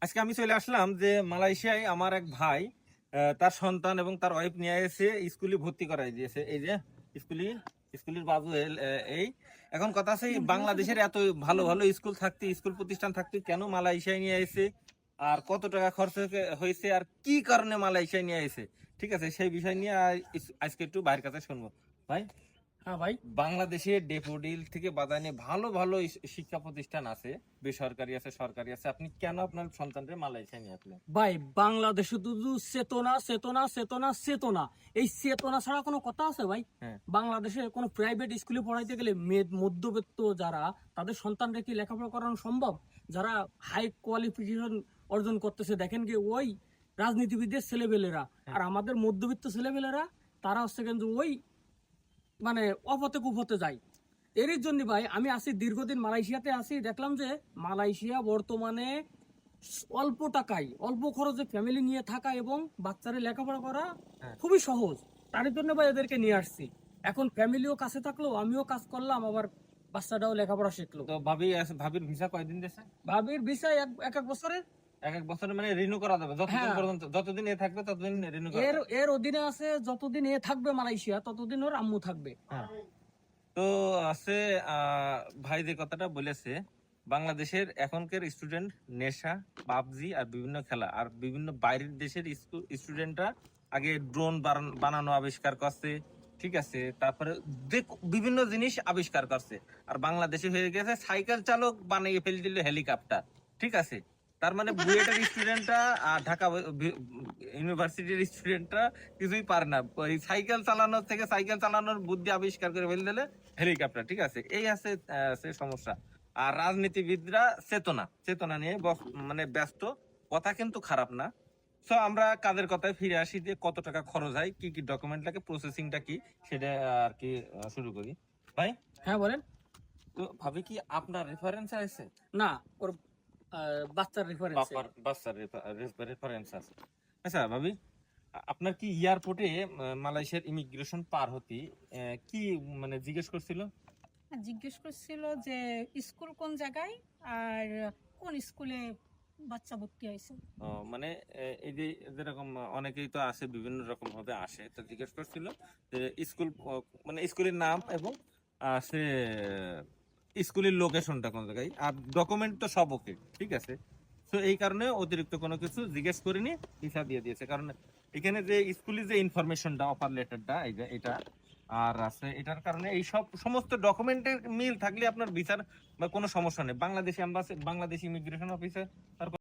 আজকে আমি চলে আসলাম যে মালয়েশিয়ায় আমার এক ভাই তার সন্তান এবং তার ওয়াইফ নিয়ে এসে স্কুলে ভর্তি করাই দিয়েছে। এই যে স্কুলে স্কুলের বাবু এই এখন কথা আছে, এই বাংলাদেশের এত ভালো ভালো স্কুল থাকতে, স্কুল প্রতিষ্ঠান থাকতে কেন মালয়েশিয়ায় নিয়ে এসে, আর কত টাকা খরচ হয়েছে, আর কি কারণে মালয়েশিয়ায় নিয়ে এসে, ঠিক আছে, সেই বিষয় নিয়ে আজকে একটু ভাইয়ের কাছে শুনবো। ভাই, হ্যাঁ ভাই। বাংলাদেশে ডেফোডিল থেকে বাদানে ভালো ভালো শিক্ষা প্রতিষ্ঠান আছে, বেসরকারি আছে, সরকারি আছে, আপনি কেন আপনার সন্তানকে মালয়েশিয়া নিয়ে আসলেন? ভাই, বাংলাদেশে শুধু চেতনা চেতনা চেতনা চেতনা, এই চেতনা ছাড়া কোনো কথা আছে ভাই? হ্যাঁ, বাংলাদেশে কোনো প্রাইভেট স্কুলে পড়াইতে গেলে মধ্যবিত্ত যারা, তাদের সন্তানরা কি লেখাপড়া করানো সম্ভব? যারা হাই কোয়ালিফিকেশন অর্জন করতেছে, দেখেন কি ওই রাজনীতিবিদদের ছেলেবেলেরা, হ্যাঁ। আর আমাদের মধ্যবিত্ত ছেলেবেলেরা তারা হচ্ছে কিন্তু ওই মানে অপথে কুপথে যায়। এরই জন্য ভাই আমি আছি দীর্ঘদিন মালয়েশিয়াতে আছি, দেখলাম যে মালয়েশিয়া বর্তমানে অল্প টাকায় অল্প খরচে ফ্যামিলি নিয়ে থাকা এবং বাচ্চাদের লেখাপড়া করা হ্যাঁ। খুবই সহজ। তার জন্য ভাই এদেরকে নিয়ে আসছি। এখন ফ্যামিলিও কাছে থাকলো, আমিও কাজ করলাম, আবার বাচ্চাটাও লেখাপড়া শিখলো। তো ভাবির ভিসা কয়দিন দিয়েছে? ভাবির বিষয় এক এক এক বছরের। এক এক বছরে মানে রিনিউ করা যাবে যতদিন হ্যাঁ, পর্যন্ত, যতদিন এ থাকবে ততদিন রিনিউ করা এর যাবে। এর অধীনে আছে, যতদিন এ থাকবে মালয়েশিয়া ততদিন ওর আম্মু থাকবে। হ্যাঁ। তো আছে, আহ, ভাই যে কথাটা বলেছে, বাংলাদেশের এখনকার স্টুডেন্ট নেশা, পাবজি আর বিভিন্ন খেলা, আর বিভিন্ন বাইরের দেশের স্টুডেন্টরা আগে ড্রোন বানানো আবিষ্কার করছে, ঠিক আছে, তারপরে বিভিন্ন জিনিস আবিষ্কার করছে, আর বাংলাদেশে হয়ে গেছে সাইকেল চালক বানিয়ে ফেলে দিল হেলিকপ্টার, ঠিক আছে। তার মানে বুয়েটের স্টুডেন্টরা আর ঢাকা ইউনিভার্সিটির স্টুডেন্টরা কিছুই পারে না, ওই সাইকেল চালানোর থেকে সাইকেল চালানোর বুদ্ধি আবিষ্কার করে ফেলে দিলে হেলিকপ্টার, ঠিক আছে, এই আছে আছে সমস্যা। আর রাজনীতিবিদরা চেতনা চেতনা নিয়ে মানে ব্যস্ত, কথা কিন্তু খারাপ না। সো আমরা কাজের কথায় ফিরে আসি, যে কত টাকা খরচ হয়, কি কি ডকুমেন্ট লাগে, প্রসেসিংটা কি, সেটা আর কি শুরু করি। ভাই, হ্যাঁ বলেন। তো ভাবি কি আপনার রেফারেন্স আছে? না, ওর বাচ্চার রেফারেন্সে। বাপার বাচ্চার রেফারেন্স আছে। আচ্ছা ভাবি, আপনার কি এয়ারপোর্টে মালয়েশিয়ার ইমিগ্রেশন পার হতে কি মানে জিজ্ঞেস করছিল? জিজ্ঞেস করছিল যে স্কুল কোন জায়গায় আর কোন স্কুলে বাচ্চা ভর্তি হয়েছে। মানে এই যে যেরকম অনেকেই তো আসে, বিভিন্ন রকম ভাবে আসে, তো জিজ্ঞেস করছিল যে স্কুল, মানে স্কুলের নাম এবং সে স্কুলের লোকেশনটা কোন জায়গায়, আর ডকুমেন্ট তো সব ওকে, ঠিক আছে। তো এই কারণে অতিরিক্ত কোনো কিছু জিজ্ঞেস করিনি, ভিসা দিয়ে দিয়েছে। কারণ এখানে যে স্কুলের যে ইনফরমেশনটা, অফার লেটারটা, এই যে এটা আর আছে, এটার কারণে এই সব সমস্ত ডকুমেন্টের মিল থাকলে আপনার ভিসার বা কোনো সমস্যা নেই। বাংলাদেশি এম্বাসি, বাংলাদেশি ইমিগ্রেশন অফিসে